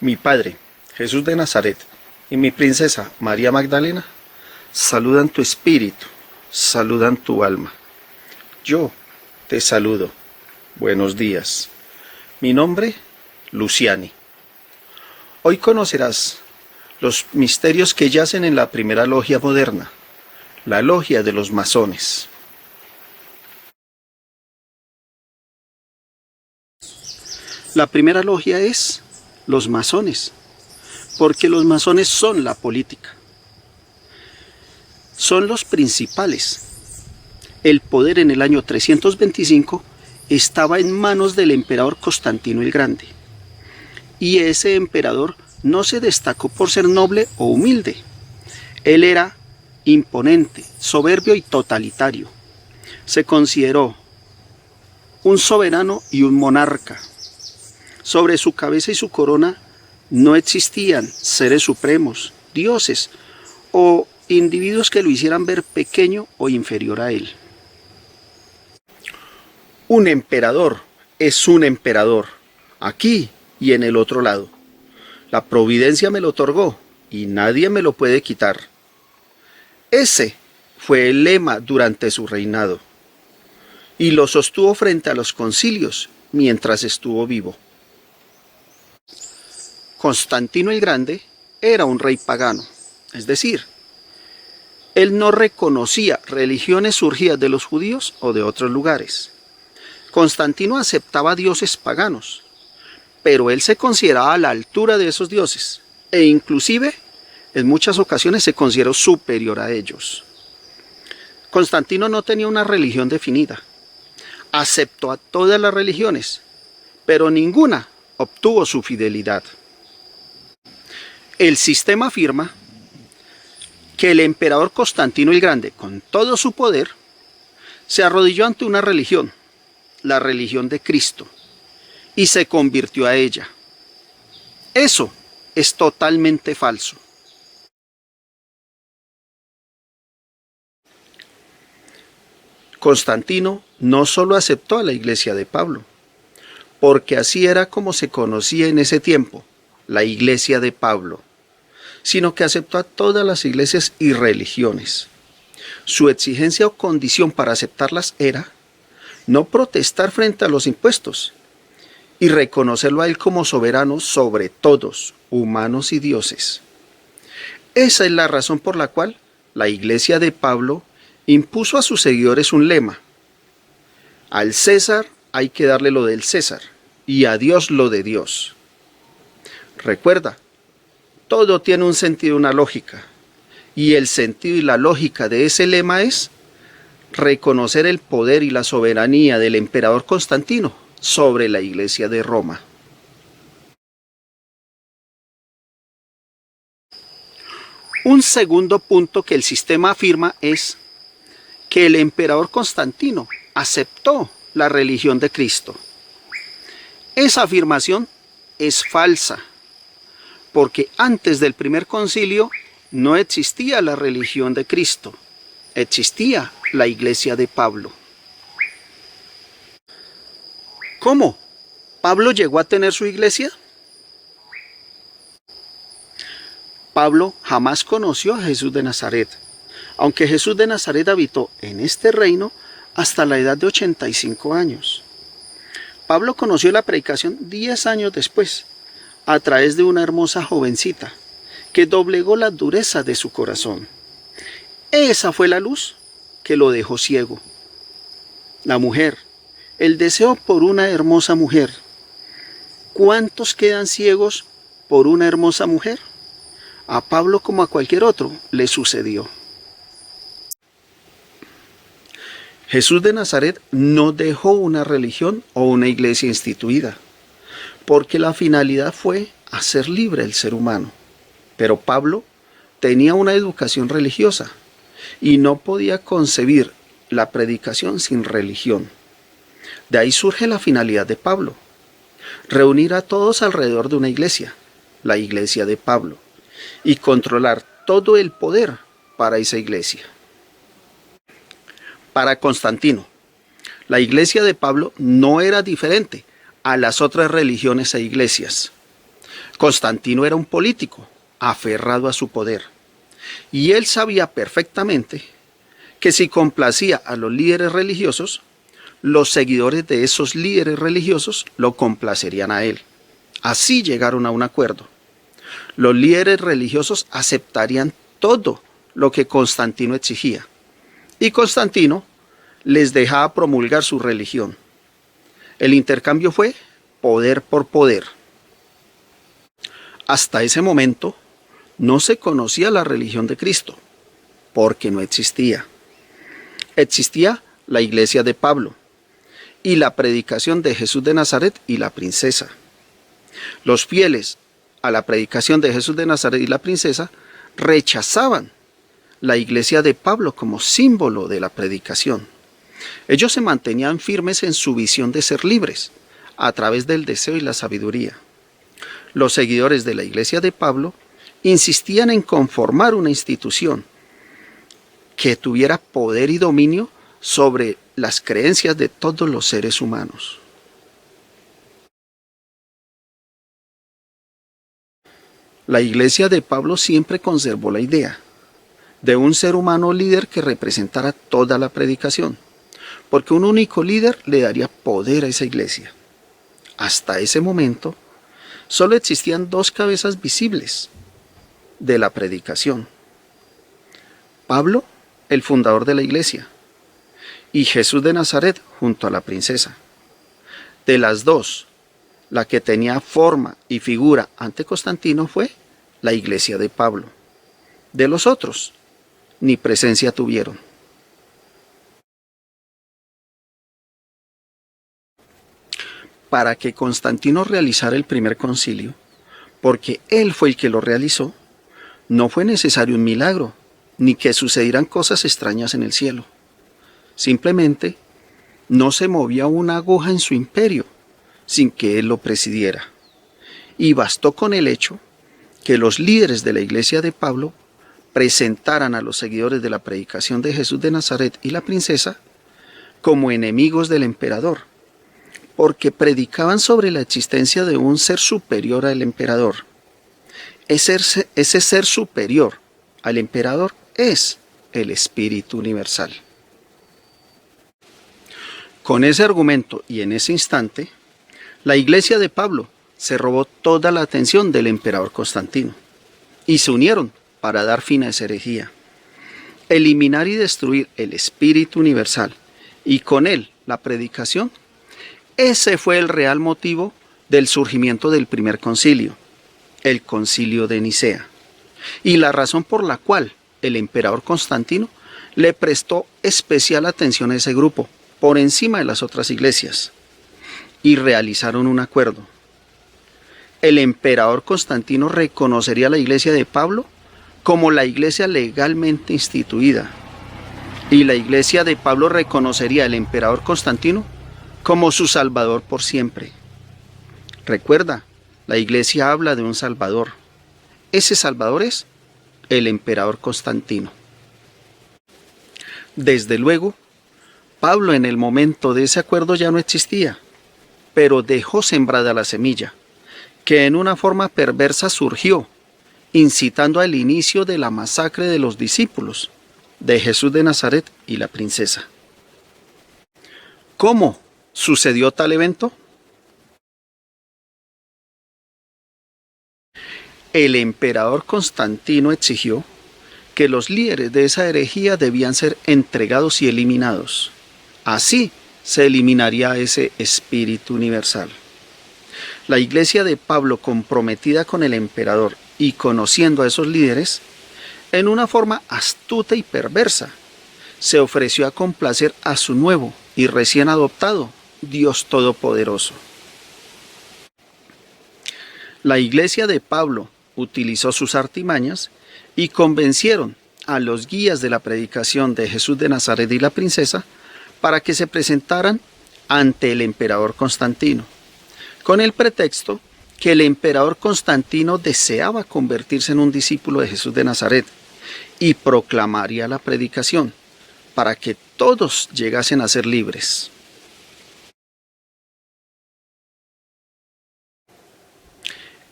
Mi Padre, Jesús de Nazaret, y mi princesa María Magdalena, saludan tu espíritu, saludan tu alma. Yo te saludo. Buenos días. Mi nombre, Luciani. Hoy conocerás los misterios que yacen en la primera logia moderna, la logia de los masones. La primera logia es los masones, porque los masones son la política. Son los principales. El poder en el año 325 estaba en manos del emperador Constantino el Grande. Y ese emperador no se destacó por ser noble o humilde. Él era imponente, soberbio y totalitario. Se consideró un soberano y un monarca. Sobre su cabeza y su corona no existían seres supremos, dioses o individuos que lo hicieran ver pequeño o inferior a él. Un emperador es un emperador, aquí y en el otro lado. La providencia me lo otorgó y nadie me lo puede quitar. Ese fue el lema durante su reinado y lo sostuvo frente a los concilios mientras estuvo vivo. Constantino el Grande era un rey pagano, es decir, él no reconocía religiones surgidas de los judíos o de otros lugares. Constantino aceptaba dioses paganos, pero él se consideraba a la altura de esos dioses e inclusive en muchas ocasiones se consideró superior a ellos. Constantino no tenía una religión definida, aceptó a todas las religiones, pero ninguna obtuvo su fidelidad. El sistema afirma que el emperador Constantino el Grande, con todo su poder, se arrodilló ante una religión, la religión de Cristo, y se convirtió a ella. Eso es totalmente falso. Constantino no solo aceptó a la iglesia de Pablo, porque así era como se conocía en ese tiempo, la iglesia de Pablo, sino que aceptó a todas las iglesias y religiones. Su exigencia o condición para aceptarlas era no protestar frente a los impuestos y reconocerlo a él como soberano sobre todos, humanos y dioses. Esa es la razón por la cual la iglesia de Pablo impuso a sus seguidores un lema: al César hay que darle lo del César y a Dios lo de Dios. Recuerda, todo tiene un sentido y una lógica, y el sentido y la lógica de ese lema es reconocer el poder y la soberanía del emperador Constantino sobre la iglesia de Roma. Un segundo punto que el sistema afirma es que el emperador Constantino aceptó la religión de Cristo. Esa afirmación es falsa, porque antes del primer concilio no existía la religión de Cristo, existía la iglesia de Pablo. ¿Cómo? ¿Pablo llegó a tener su iglesia? Pablo jamás conoció a Jesús de Nazaret, aunque Jesús de Nazaret habitó en este reino hasta la edad de 85 años. Pablo conoció la predicación 10 años después, a través de una hermosa jovencita que doblegó la dureza de su corazón. Esa fue la luz que lo dejó ciego. La mujer, el deseo por una hermosa mujer. ¿Cuántos quedan ciegos por una hermosa mujer? A Pablo, como a cualquier otro, le sucedió. Jesús de Nazaret no dejó una religión o una iglesia instituida, porque la finalidad fue hacer libre el ser humano. Pero Pablo tenía una educación religiosa y no podía concebir la predicación sin religión. De ahí surge la finalidad de Pablo: reunir a todos alrededor de una iglesia, la iglesia de Pablo, y controlar todo el poder para esa iglesia. Para Constantino, la iglesia de Pablo no era diferente a las otras religiones e iglesias. Constantino era un político, aferrado a su poder, y él sabía perfectamente que si complacía a los líderes religiosos, los seguidores de esos líderes religiosos lo complacerían a él. Así llegaron a un acuerdo. Los líderes religiosos aceptarían todo lo que Constantino exigía, y Constantino les dejaba promulgar su religión. El intercambio fue poder por poder. Hasta ese momento no se conocía la religión de Cristo, porque no existía. Existía la iglesia de Pablo y la predicación de Jesús de Nazaret y la princesa. Los fieles a la predicación de Jesús de Nazaret y la princesa rechazaban la iglesia de Pablo como símbolo de la predicación. Ellos se mantenían firmes en su visión de ser libres, a través del deseo y la sabiduría. Los seguidores de la iglesia de Pablo insistían en conformar una institución que tuviera poder y dominio sobre las creencias de todos los seres humanos. La iglesia de Pablo siempre conservó la idea de un ser humano líder que representara toda la predicación, porque un único líder le daría poder a esa iglesia. Hasta ese momento, solo existían dos cabezas visibles de la predicación: Pablo, el fundador de la iglesia, y Jesús de Nazaret junto a la princesa. De las dos, la que tenía forma y figura ante Constantino fue la iglesia de Pablo. De los otros, ni presencia tuvieron. Para que Constantino realizara el primer concilio, porque él fue el que lo realizó, no fue necesario un milagro, ni que sucedieran cosas extrañas en el cielo. Simplemente, no se movía una aguja en su imperio sin que él lo presidiera. Y bastó con el hecho que los líderes de la iglesia de Pablo presentaran a los seguidores de la predicación de Jesús de Nazaret y la princesa como enemigos del emperador, porque predicaban sobre la existencia de un ser superior al emperador. Ese ser superior al emperador es el Espíritu Universal. Con ese argumento y en ese instante, la iglesia de Pablo se robó toda la atención del emperador Constantino y se unieron para dar fin a esa herejía. Eliminar y destruir el Espíritu Universal y con él la predicación, ese fue el real motivo del surgimiento del primer concilio, el concilio de Nicea, y la razón por la cual el emperador Constantino le prestó especial atención a ese grupo por encima de las otras iglesias, y realizaron un acuerdo. El emperador Constantino reconocería a la iglesia de Pablo como la iglesia legalmente instituida, y la iglesia de Pablo reconocería al emperador Constantino como su salvador por siempre. Recuerda, la iglesia habla de un salvador. Ese salvador es el emperador Constantino. Desde luego, Pablo en el momento de ese acuerdo ya no existía, pero dejó sembrada la semilla, que en una forma perversa surgió, incitando al inicio de la masacre de los discípulos de Jesús de Nazaret y la princesa. ¿Cómo sucedió tal evento? El emperador Constantino exigió que los líderes de esa herejía debían ser entregados y eliminados. Así se eliminaría ese espíritu universal. La iglesia de Pablo, comprometida con el emperador y conociendo a esos líderes, en una forma astuta y perversa, se ofreció a complacer a su nuevo y recién adoptado Dios Todopoderoso. La iglesia de Pablo utilizó sus artimañas y convencieron a los guías de la predicación de Jesús de Nazaret y la princesa para que se presentaran ante el emperador Constantino, con el pretexto que el emperador Constantino deseaba convertirse en un discípulo de Jesús de Nazaret y proclamaría la predicación para que todos llegasen a ser libres.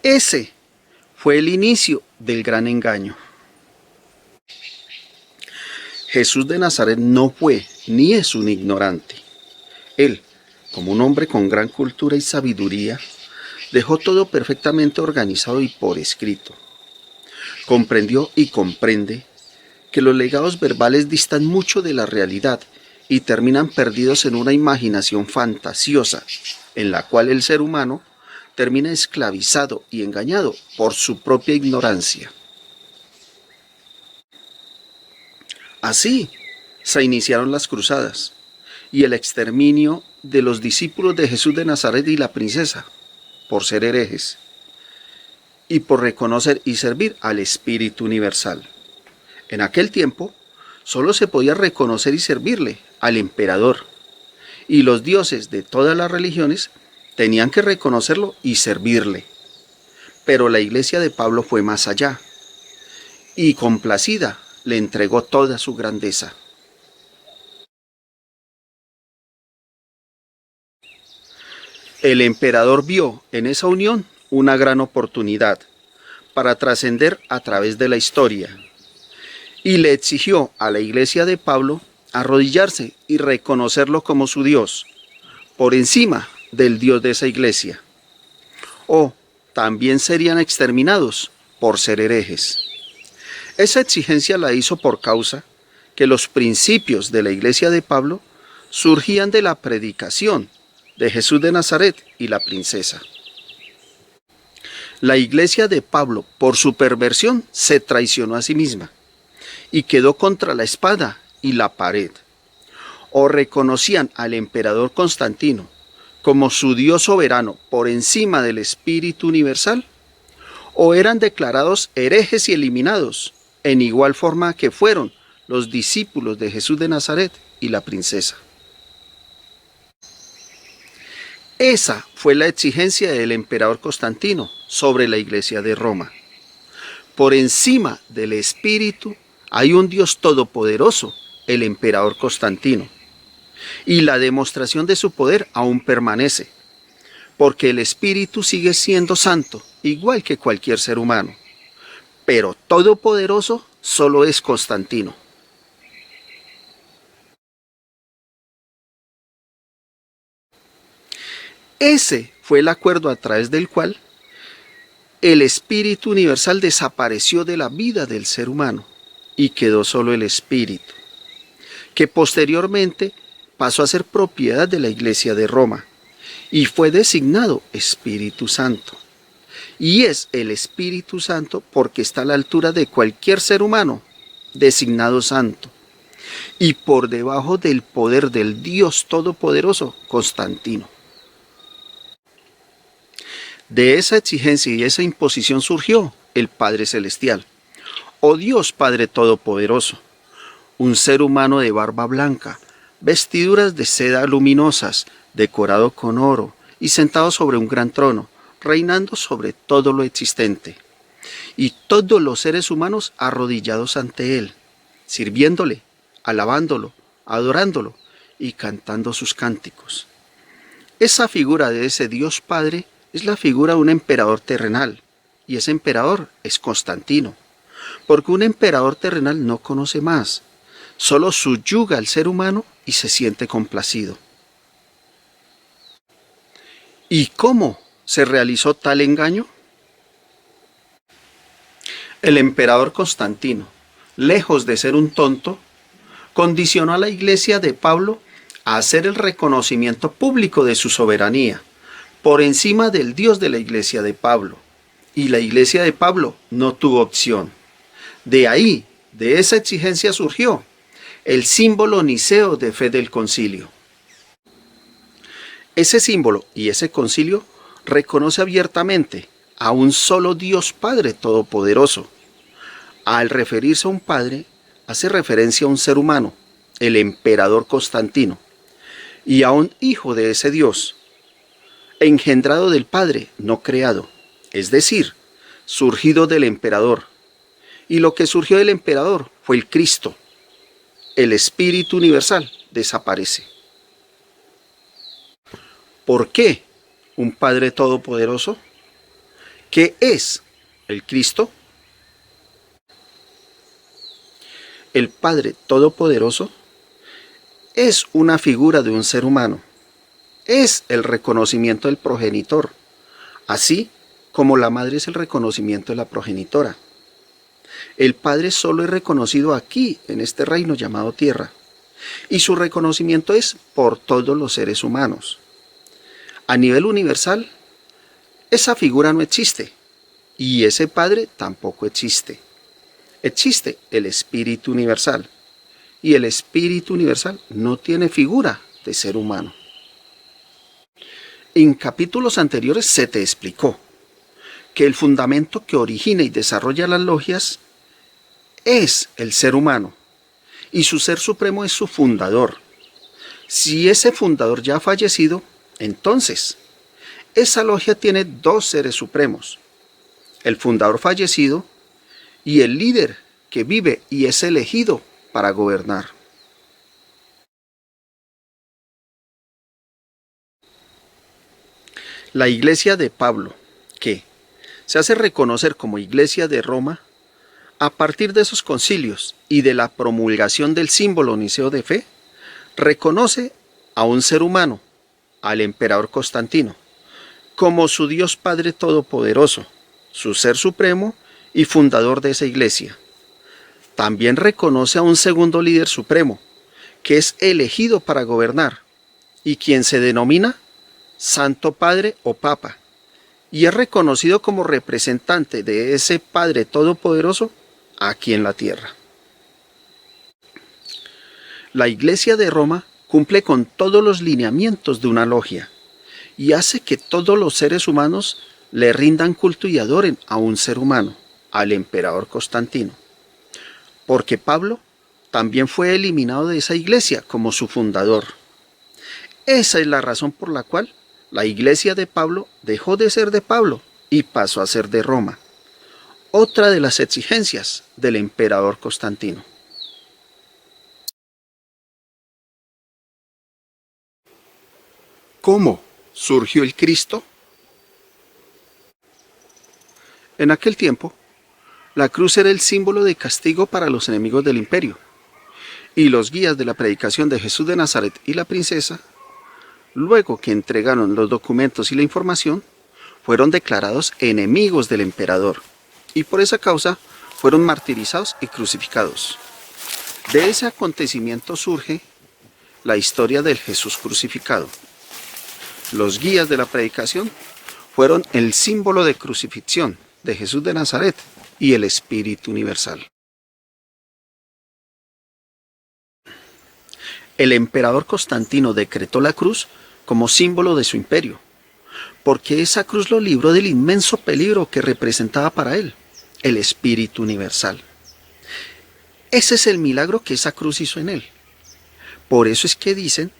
Ese fue el inicio del gran engaño. Jesús de Nazaret no fue ni es un ignorante. Él, como un hombre con gran cultura y sabiduría, dejó todo perfectamente organizado y por escrito. Comprendió y comprende que los legados verbales distan mucho de la realidad y terminan perdidos en una imaginación fantasiosa, en la cual el ser humano termina esclavizado y engañado por su propia ignorancia. Así se iniciaron las cruzadas y el exterminio de los discípulos de Jesús de Nazaret y la princesa, por ser herejes, y por reconocer y servir al Espíritu Universal. En aquel tiempo, solo se podía reconocer y servirle al emperador, y los dioses de todas las religiones tenían que reconocerlo y servirle. Pero la iglesia de Pablo fue más allá, y complacida le entregó toda su grandeza. El emperador vio en esa unión una gran oportunidad para trascender a través de la historia, y le exigió a la iglesia de Pablo arrodillarse y reconocerlo como su Dios, por encima del Dios de esa iglesia. O también serían exterminados por ser herejes. Esa exigencia la hizo por causa que los principios de la iglesia de Pablo surgían de la predicación de Jesús de Nazaret y la princesa. La iglesia de Pablo, por su perversión, se traicionó a sí misma y quedó contra la espada y la pared. O reconocían al emperador Constantino como su Dios soberano por encima del Espíritu Universal, o eran declarados herejes y eliminados, en igual forma que fueron los discípulos de Jesús de Nazaret y la princesa. Esa fue la exigencia del emperador Constantino sobre la iglesia de Roma. Por encima del Espíritu hay un Dios todopoderoso, el emperador Constantino, y la demostración de su poder aún permanece, porque el Espíritu sigue siendo santo, igual que cualquier ser humano, pero todopoderoso solo es Constantino. Ese fue el acuerdo a través del cual el Espíritu Universal desapareció de la vida del ser humano y quedó solo el Espíritu, que posteriormente pasó a ser propiedad de la Iglesia de Roma y fue designado Espíritu Santo. Y es el Espíritu Santo porque está a la altura de cualquier ser humano designado santo y por debajo del poder del Dios Todopoderoso, Constantino. De esa exigencia y esa imposición surgió el Padre Celestial, o Dios Padre Todopoderoso, un ser humano de barba blanca, vestiduras de seda luminosas, decorado con oro y sentado sobre un gran trono, reinando sobre todo lo existente, y todos los seres humanos arrodillados ante él, sirviéndole, alabándolo, adorándolo y cantando sus cánticos. Esa figura de ese Dios Padre es la figura de un emperador terrenal, y ese emperador es Constantino, porque un emperador terrenal no conoce más, solo subyuga al ser humano y se siente complacido. ¿Y cómo se realizó tal engaño? El emperador Constantino, lejos de ser un tonto, condicionó a la iglesia de Pablo a hacer el reconocimiento público de su soberanía, por encima del Dios de la iglesia de Pablo. Y la iglesia de Pablo no tuvo opción. De ahí, de esa exigencia surgió el símbolo niceo de fe del concilio. Ese símbolo y ese concilio reconoce abiertamente a un solo Dios Padre Todopoderoso. Al referirse a un Padre, hace referencia a un ser humano, el emperador Constantino, y a un hijo de ese Dios, engendrado del Padre, no creado, es decir, surgido del emperador. Y lo que surgió del emperador fue el Cristo. El Espíritu Universal desaparece. ¿Por qué un Padre Todopoderoso? ¿Qué es el Cristo, el Padre Todopoderoso, es una figura de un ser humano. Es el reconocimiento del progenitor, así como la madre es el reconocimiento de la progenitora. El Padre solo es reconocido aquí, en este reino llamado tierra, y su reconocimiento es por todos los seres humanos. A nivel universal, esa figura no existe, y ese Padre tampoco existe. Existe el Espíritu Universal, y el Espíritu Universal no tiene figura de ser humano. En capítulos anteriores se te explicó que el fundamento que origina y desarrolla las logias es el ser humano, y su ser supremo es su fundador. Si ese fundador ya ha fallecido, entonces esa logia tiene dos seres supremos: el fundador fallecido y el líder que vive y es elegido para gobernar. La Iglesia de Pablo, que se hace reconocer como Iglesia de Roma, a partir de esos concilios y de la promulgación del símbolo niceo de fe, reconoce a un ser humano, al emperador Constantino, como su Dios Padre Todopoderoso, su ser supremo y fundador de esa iglesia. También reconoce a un segundo líder supremo, que es elegido para gobernar, y quien se denomina Santo Padre o Papa, y es reconocido como representante de ese Padre Todopoderoso aquí en la tierra. La Iglesia de Roma cumple con todos los lineamientos de una logia y hace que todos los seres humanos le rindan culto y adoren a un ser humano, al emperador Constantino. Porque Pablo también fue eliminado de esa iglesia como su fundador. Esa es la razón por la cual la iglesia de Pablo dejó de ser de Pablo y pasó a ser de Roma. Otra de las exigencias del emperador Constantino. ¿Cómo surgió el Cristo? En aquel tiempo, la cruz era el símbolo de castigo para los enemigos del imperio, y los guías de la predicación de Jesús de Nazaret y la princesa, luego que entregaron los documentos y la información, fueron declarados enemigos del emperador, y por esa causa fueron martirizados y crucificados. De ese acontecimiento surge la historia del Jesús crucificado. Los guías de la predicación fueron el símbolo de crucifixión de Jesús de Nazaret y el Espíritu Universal. El emperador Constantino decretó la cruz como símbolo de su imperio, porque esa cruz lo libró del inmenso peligro que representaba para él, el Espíritu Universal. Ese es el milagro que esa cruz hizo en él. Por eso es que dicen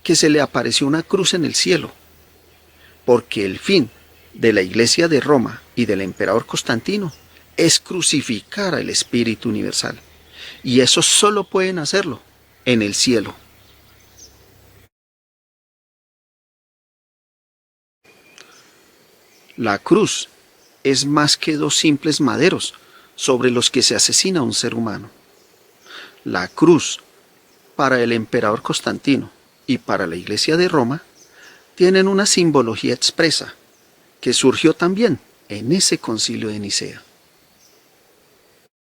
que se le apareció una cruz en el cielo, porque el fin de la Iglesia de Roma y del emperador Constantino es crucificar al Espíritu Universal, y eso solo pueden hacerlo en el cielo. La cruz es más que dos simples maderos sobre los que se asesina a un ser humano. La cruz, para el emperador Constantino y para la Iglesia de Roma, tienen una simbología expresa que surgió también en ese concilio de Nicea.